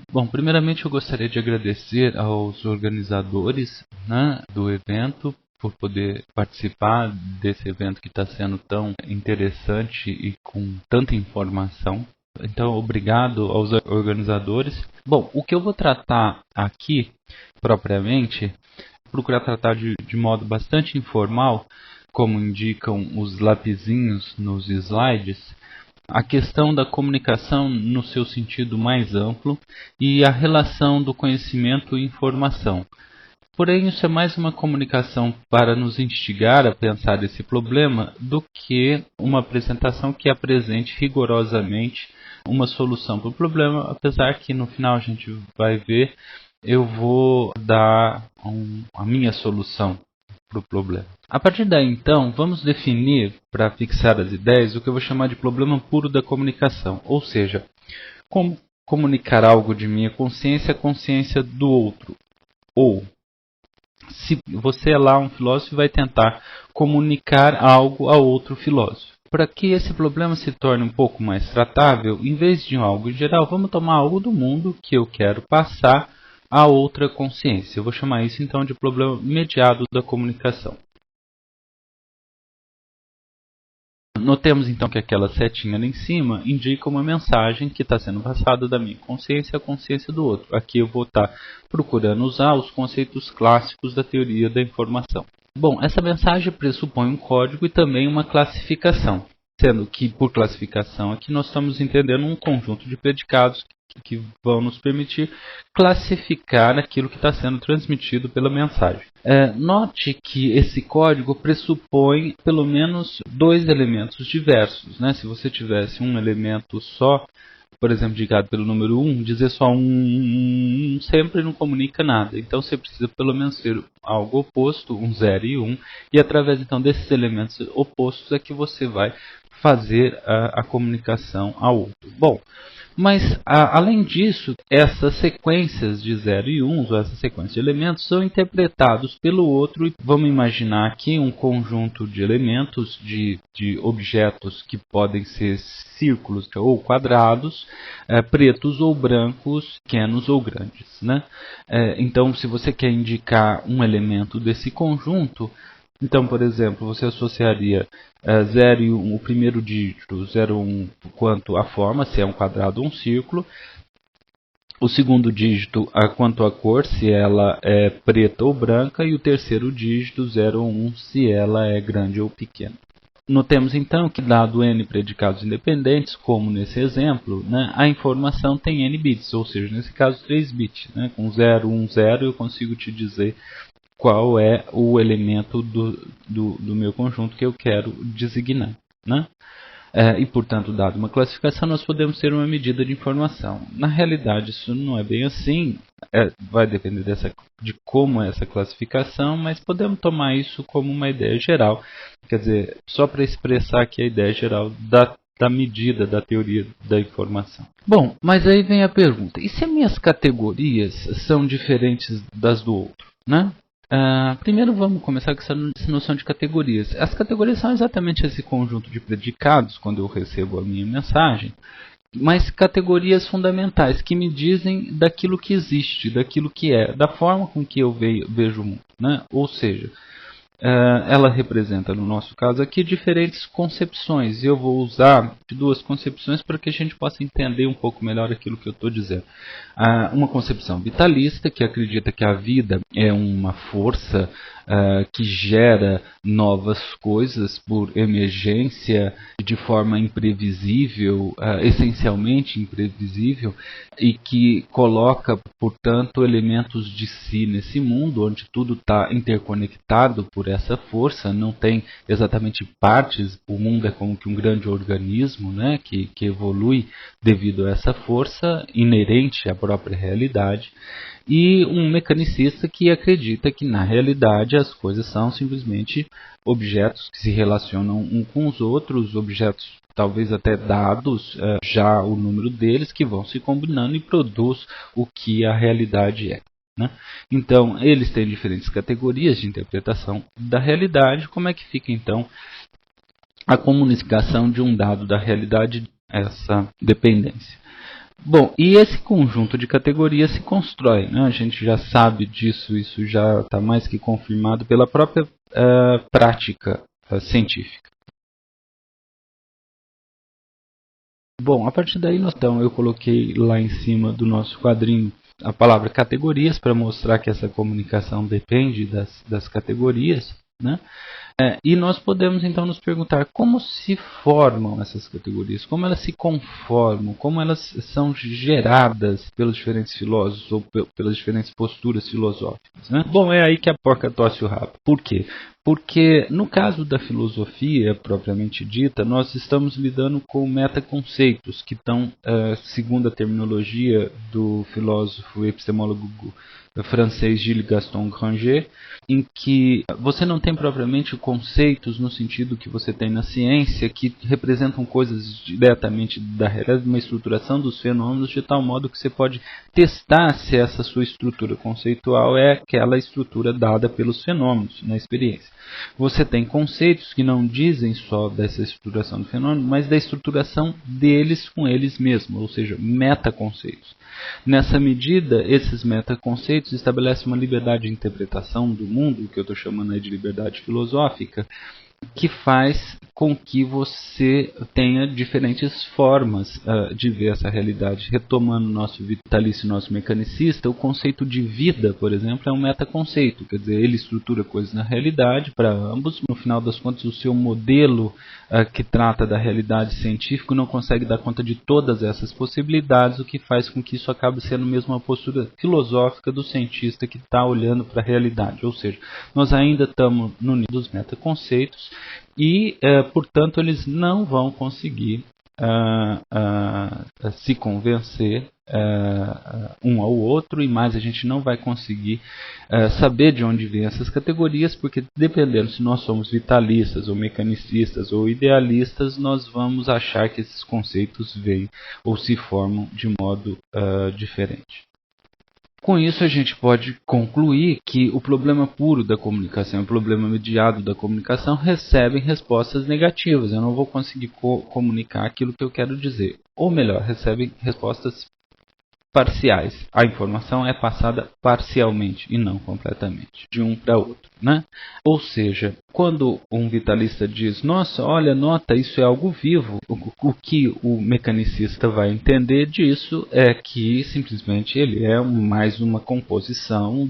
Bom, primeiramente eu gostaria de agradecer aos organizadores, né, do evento por poder participar desse evento que está sendo tão interessante e com tanta informação. Então, obrigado aos organizadores. Bom, o que eu vou tratar aqui, propriamente, procurar tratar de modo bastante informal, como indicam os lapisinhos nos slides, a questão da comunicação no seu sentido mais amplo e a relação do conhecimento e informação. Porém, isso é mais uma comunicação para nos instigar a pensar esse problema do que uma apresentação que apresente rigorosamente uma solução para o problema, apesar que no final a gente vai ver, eu vou dar a minha solução para o problema. A partir daí, então, vamos definir, para fixar as ideias, o que eu vou chamar de problema puro da comunicação, ou seja, como comunicar algo de minha consciência à consciência do outro. Ou, se você é lá um filósofo e vai tentar comunicar algo a outro filósofo. Para que esse problema se torne um pouco mais tratável, em vez de algo em geral, vamos tomar algo do mundo que eu quero passar a outra consciência. Eu vou chamar isso então de problema mediado da comunicação. Notemos então que aquela setinha ali em cima indica uma mensagem que está sendo passada da minha consciência à consciência do outro. Aqui eu vou estar procurando usar os conceitos clássicos da teoria da informação. Bom, essa mensagem pressupõe um código e também uma classificação, sendo que por classificação aqui nós estamos entendendo um conjunto de predicados que vão nos permitir classificar aquilo que está sendo transmitido pela mensagem. Note que esse código pressupõe pelo menos dois elementos diversos, né? Se você tivesse um elemento só, por exemplo, indicado pelo número 1, dizer só um sempre não comunica nada. Então você precisa pelo menos ter algo oposto, um 0 e 1, e através então desses elementos opostos é que você vai fazer a comunicação ao outro. Bom, mas, além disso, essas sequências de 0 e 1, ou essas sequências de elementos, são interpretados pelo outro. E vamos imaginar aqui um conjunto de elementos, de objetos que podem ser círculos ou quadrados, pretos ou brancos, pequenos ou grandes, né? Então, se você quer indicar um elemento desse conjunto, então, por exemplo, você associaria 0 e 1, o primeiro dígito, 0 1, quanto à forma, se é um quadrado ou um círculo. O segundo dígito, quanto à cor, se ela é preta ou branca. E o terceiro dígito, 0 ou 1, se ela é grande ou pequena. Notemos então que, dado n predicados independentes, como nesse exemplo, né, a informação tem n bits, ou seja, nesse caso 3 bits. Né, com 0, 1, 0 eu consigo te dizer qual é o elemento do meu conjunto que eu quero designar, né? E, portanto, dado uma classificação, nós podemos ter uma medida de informação. Na realidade, isso não é bem assim, vai depender de como é essa classificação, mas podemos tomar isso como uma ideia geral, quer dizer, só para expressar aqui a ideia geral da medida da teoria da informação. Bom, mas aí vem a pergunta, e se as minhas categorias são diferentes das do outro, né? Primeiro vamos começar com essa noção de categorias. As categorias são exatamente esse conjunto de predicados, quando eu recebo a minha mensagem, mas categorias fundamentais que me dizem daquilo que existe, daquilo que é, da forma com que eu vejo o mundo, né? Ou seja, ela representa, no nosso caso aqui, diferentes concepções. E eu vou usar duas concepções para que a gente possa entender um pouco melhor aquilo que eu estou dizendo. Uma concepção vitalista, que acredita que a vida é uma força que gera novas coisas por emergência, de forma imprevisível, essencialmente imprevisível, e que coloca, portanto, elementos de si nesse mundo, onde tudo está interconectado por essa força, não tem exatamente partes, o mundo é como que um grande organismo, né, que evolui devido a essa força inerente à própria realidade, e um mecanicista que acredita que na realidade as coisas são simplesmente objetos que se relacionam uns com os outros, objetos talvez até dados, já o número deles, que vão se combinando e produz o que a realidade é. Né? Então, eles têm diferentes categorias de interpretação da realidade. Como é que fica, então, a comunicação de um dado da realidade, essa dependência? Bom, e esse conjunto de categorias se constrói, né? A gente já sabe disso, isso já está mais que confirmado pela própria prática científica. Bom, a partir daí, então, eu coloquei lá em cima do nosso quadrinho a palavra categorias para mostrar que essa comunicação depende das categorias, né? E nós podemos então nos perguntar como se formam essas categorias, como elas se conformam, como elas são geradas pelos diferentes filósofos ou pelas diferentes posturas filosóficas, né? Bom, é aí que a porca tosse o rabo. Por quê? Porque no caso da filosofia propriamente dita, nós estamos lidando com metaconceitos que estão, segundo a terminologia do filósofo epistemólogo francês Gilles Gaston Granger, em que você não tem propriamente conceitos no sentido que você tem na ciência que representam coisas diretamente da realidade, uma estruturação dos fenômenos de tal modo que você pode testar se essa sua estrutura conceitual é aquela estrutura dada pelos fenômenos na experiência. Você tem conceitos que não dizem só dessa estruturação do fenômeno, mas da estruturação deles com eles mesmos, ou seja, metaconceitos. Nessa medida, esses metaconceitos estabelecem uma liberdade de interpretação do mundo, que eu estou chamando aí de liberdade filosófica, que faz com que você tenha diferentes formas de ver essa realidade. Retomando o nosso vitalício, nosso mecanicista, o conceito de vida, por exemplo, é um metaconceito, quer dizer, ele estrutura coisas na realidade para ambos. No final das contas, o seu modelo que trata da realidade científica não consegue dar conta de todas essas possibilidades, o que faz com que isso acabe sendo mesmo uma postura filosófica do cientista que está olhando para a realidade. Ou seja, nós ainda estamos no nível dos metaconceitos, e, portanto, eles não vão conseguir se convencer um ao outro, e mais, a gente não vai conseguir saber de onde vêm essas categorias, porque dependendo se nós somos vitalistas, ou mecanicistas, ou idealistas, nós vamos achar que esses conceitos vêm ou se formam de modo diferente. Com isso, a gente pode concluir que o problema puro da comunicação e o problema mediado da comunicação recebem respostas negativas. Eu não vou conseguir comunicar aquilo que eu quero dizer. Ou melhor, recebem respostas parciais. A informação é passada parcialmente e não completamente, de um para outro, né? Ou seja, quando um vitalista diz, nossa, olha, nota, isso é algo vivo, o que o mecanicista vai entender disso é que simplesmente ele é mais uma composição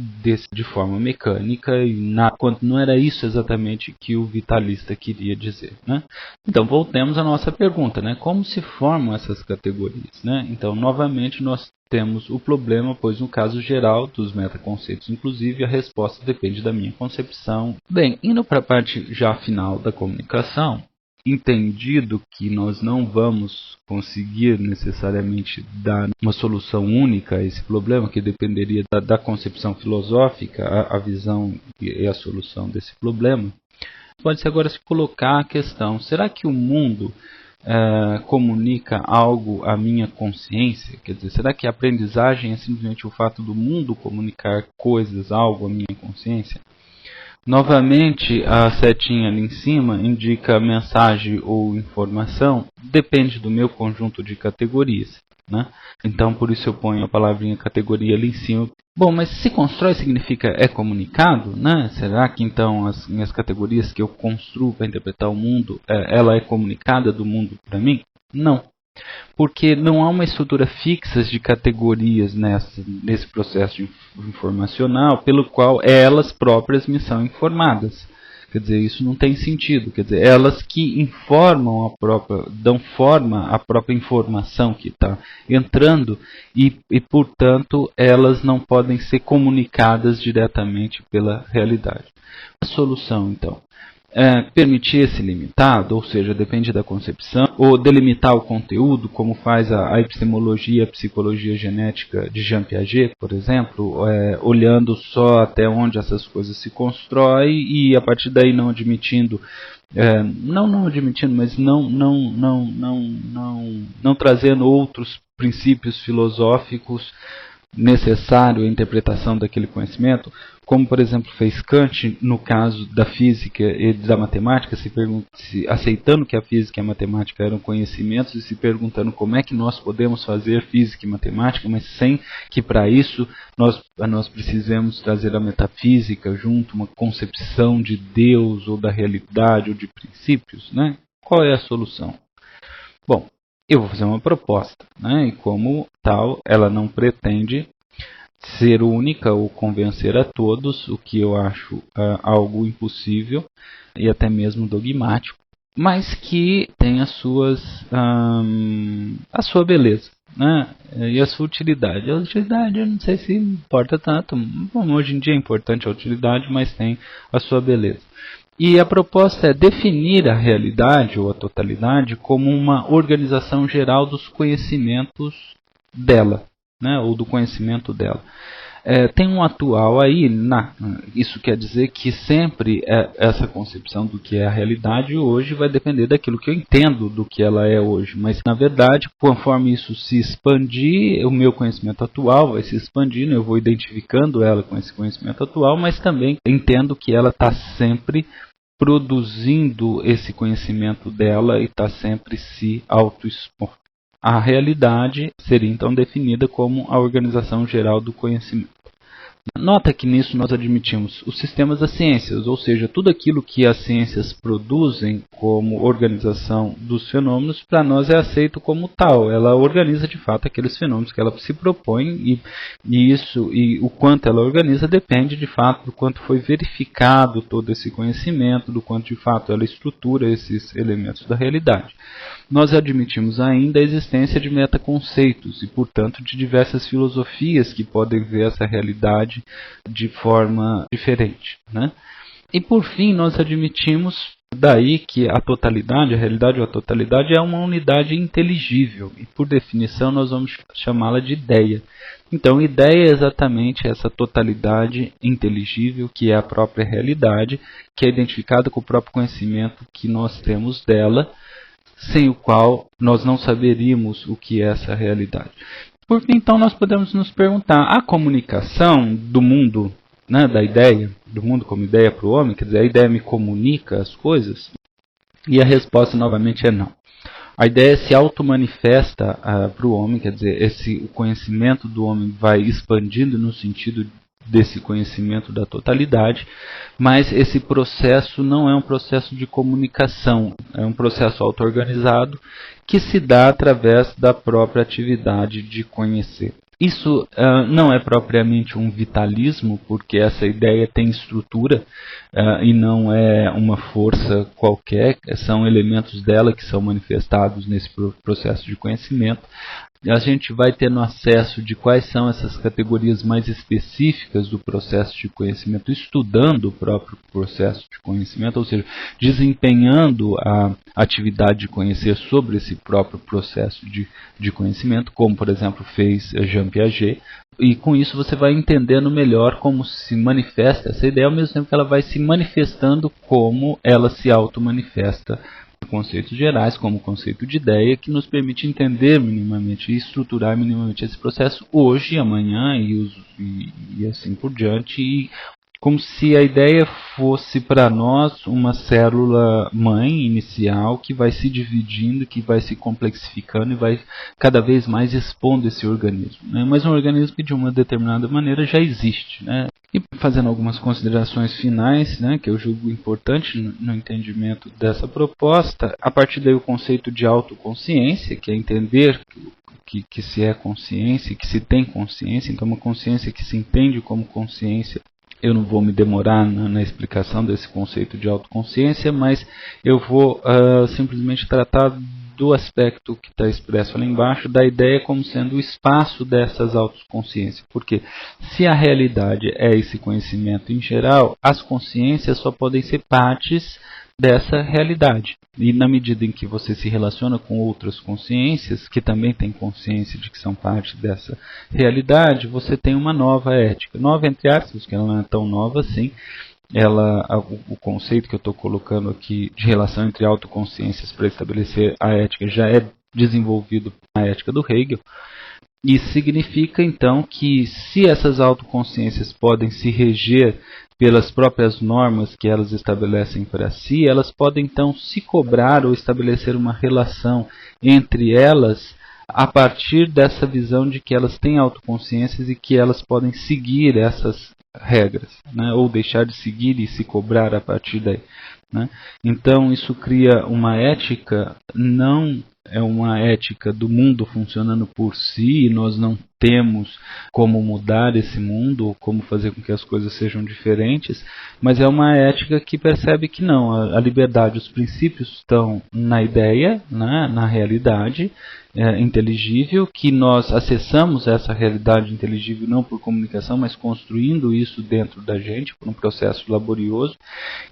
de forma mecânica, e quando não era isso exatamente que o vitalista queria dizer, né? Então, voltemos à nossa pergunta, né? Como se formam essas categorias, né? Então, novamente, nós temos o problema, pois no caso geral dos metaconceitos, inclusive, a resposta depende da minha concepção. Bem, indo para a parte já final da comunicação, entendido que nós não vamos conseguir necessariamente dar uma solução única a esse problema, que dependeria da concepção filosófica, a visão e a solução desse problema, pode-se agora se colocar a questão, será que o mundo comunica algo à minha consciência? Quer dizer, será que a aprendizagem é simplesmente o fato do mundo comunicar coisas, algo à minha consciência? Novamente, a setinha ali em cima indica mensagem ou informação, depende do meu conjunto de categorias, né? Então, por isso eu ponho a palavrinha categoria ali em cima. Bom, mas se constrói significa é comunicado, né? Será que então as minhas categorias que eu construo para interpretar o mundo, ela é comunicada do mundo para mim? Não. Porque não há uma estrutura fixa de categorias nesse processo informacional pelo qual elas próprias me são informadas. Quer dizer, isso não tem sentido. Quer dizer, elas que informam dão forma à própria informação que está entrando e, portanto, elas não podem ser comunicadas diretamente pela realidade. A solução, então, permitir esse limitado, ou seja, depende da concepção, ou delimitar o conteúdo, como faz a epistemologia e a psicologia genética de Jean Piaget, por exemplo, olhando só até onde essas coisas se constroem e a partir daí não admitindo, não admitindo, mas não trazendo outros princípios filosóficos necessário à interpretação daquele conhecimento, como por exemplo fez Kant no caso da física e da matemática, aceitando que a física e a matemática eram conhecimentos e se perguntando como é que nós podemos fazer física e matemática, mas sem que para isso nós precisemos trazer a metafísica junto, uma concepção de Deus ou da realidade ou de princípios, né? Qual é a solução? Bom, eu vou fazer uma proposta, né? E como tal, ela não pretende ser única ou convencer a todos, o que eu acho algo impossível e até mesmo dogmático, mas que tem a sua beleza, né? E a sua utilidade. A utilidade eu não sei se importa tanto. Bom, hoje em dia é importante a utilidade, mas tem a sua beleza. E a proposta é definir a realidade ou a totalidade como uma organização geral dos conhecimentos dela, né, ou do conhecimento dela. Tem um atual aí, isso quer dizer que sempre essa concepção do que é a realidade hoje vai depender daquilo que eu entendo do que ela é hoje. Mas, na verdade, conforme isso se expandir, o meu conhecimento atual vai se expandindo, eu vou identificando ela com esse conhecimento atual, mas também entendo que ela está sempre produzindo esse conhecimento dela e está sempre se autoexpondo. A realidade seria então definida como a organização geral do conhecimento. Nota que nisso nós admitimos os sistemas das ciências, ou seja, tudo aquilo que as ciências produzem como organização dos fenômenos, para nós é aceito como tal. Ela organiza de fato aqueles fenômenos que ela se propõe e o quanto ela organiza depende de fato do quanto foi verificado todo esse conhecimento, do quanto de fato ela estrutura esses elementos da realidade. Nós admitimos ainda a existência de metaconceitos e, portanto, de diversas filosofias que podem ver essa realidade de forma diferente, né? E, por fim, nós admitimos daí que a totalidade, a realidade ou a totalidade é uma unidade inteligível e, por definição, nós vamos chamá-la de ideia. Então, ideia é exatamente essa totalidade inteligível que é a própria realidade, que é identificada com o próprio conhecimento que nós temos dela, sem o qual nós não saberíamos o que é essa realidade. Por fim, então, nós podemos nos perguntar, a comunicação do mundo, né, da ideia, do mundo como ideia para o homem, quer dizer, a ideia me comunica as coisas? E a resposta, novamente, é não. A ideia se auto-manifesta para o homem, quer dizer, o conhecimento do homem vai expandindo no sentido desse conhecimento da totalidade, mas esse processo não é um processo de comunicação, é um processo auto-organizado que se dá através da própria atividade de conhecer. Isso não é propriamente um vitalismo, porque essa ideia tem estrutura e não é uma força qualquer, são elementos dela que são manifestados nesse processo de conhecimento. A gente vai tendo acesso de quais são essas categorias mais específicas do processo de conhecimento, estudando o próprio processo de conhecimento, ou seja, desempenhando a atividade de conhecer sobre esse próprio processo de conhecimento, como, por exemplo, fez Jean Piaget. E com isso você vai entendendo melhor como se manifesta essa ideia, ao mesmo tempo que ela vai se manifestando como ela se auto-manifesta. Conceitos gerais, como o conceito de ideia, que nos permite entender minimamente e estruturar minimamente esse processo hoje, amanhã e assim por diante, e como se a ideia fosse para nós uma célula mãe inicial que vai se dividindo, que vai se complexificando e vai cada vez mais expondo esse organismo, né? Mas um organismo que de uma determinada maneira já existe, né? E fazendo algumas considerações finais, né, que eu julgo importante no entendimento dessa proposta, a partir daí o conceito de autoconsciência, que é entender que se é consciência, que se tem consciência, então uma consciência que se entende como consciência. Eu não vou me demorar na explicação desse conceito de autoconsciência, mas eu vou simplesmente tratar do aspecto que está expresso ali embaixo, da ideia como sendo o espaço dessas autoconsciências. Porque se a realidade é esse conhecimento em geral, as consciências só podem ser partes dessa realidade. E na medida em que você se relaciona com outras consciências, que também têm consciência de que são parte dessa realidade, você tem uma nova ética. Nova entre aspas, que ela não é tão nova assim. O conceito que eu estou colocando aqui de relação entre autoconsciências para estabelecer a ética já é desenvolvido na ética do Hegel. Isso significa então que se essas autoconsciências podem se reger pelas próprias normas que elas estabelecem para si, elas podem então se cobrar ou estabelecer uma relação entre elas a partir dessa visão de que elas têm autoconsciências e que elas podem seguir essas regras, né? Ou deixar de seguir e se cobrar a partir daí, né? Então isso cria uma ética, não é uma ética do mundo funcionando por si, e nós não temos como mudar esse mundo, ou como fazer com que as coisas sejam diferentes, mas é uma ética que percebe que não, a liberdade, os princípios estão na ideia, né, na realidade inteligível, que nós acessamos essa realidade inteligível não por comunicação, mas construindo isso dentro da gente, por um processo laborioso,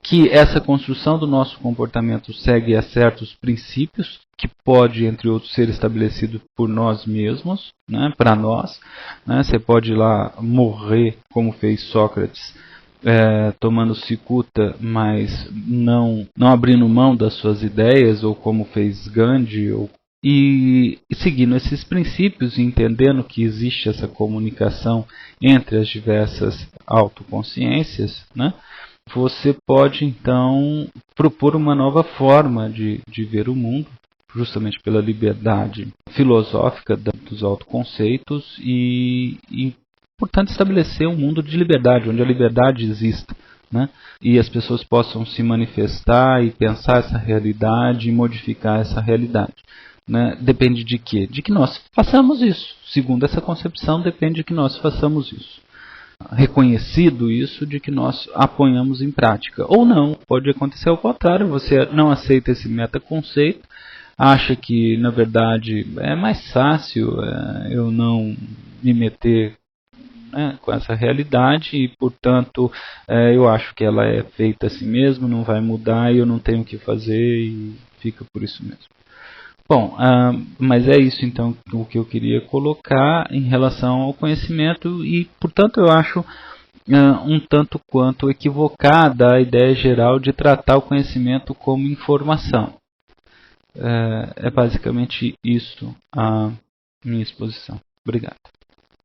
que essa construção do nosso comportamento segue a certos princípios, que pode, entre outros, ser estabelecido por nós mesmos, né, para nós. Né, você pode ir lá morrer, como fez Sócrates, tomando cicuta, mas não abrindo mão das suas ideias, ou como fez Gandhi, e seguindo esses princípios e entendendo que existe essa comunicação entre as diversas autoconsciências, né, você pode então propor uma nova forma de ver o mundo, justamente pela liberdade filosófica dos autoconceitos e, portanto, estabelecer um mundo de liberdade, onde a liberdade exista, né? E as pessoas possam se manifestar e pensar essa realidade e modificar essa realidade. Né? Depende de quê? De que nós façamos isso. Segundo essa concepção, depende de que nós façamos isso. Reconhecido isso, de que nós aponhamos em prática. Ou não, pode acontecer ao contrário, você não aceita esse metaconceito, acha que, na verdade, é mais fácil eu não me meter, né, com essa realidade e, portanto, eu acho que ela é feita assim mesmo, não vai mudar e eu não tenho o que fazer e fica por isso mesmo. Bom, mas é isso então o que eu queria colocar em relação ao conhecimento e, portanto, eu acho um tanto quanto equivocada a ideia geral de tratar o conhecimento como informação. É basicamente isso a minha exposição. Obrigado.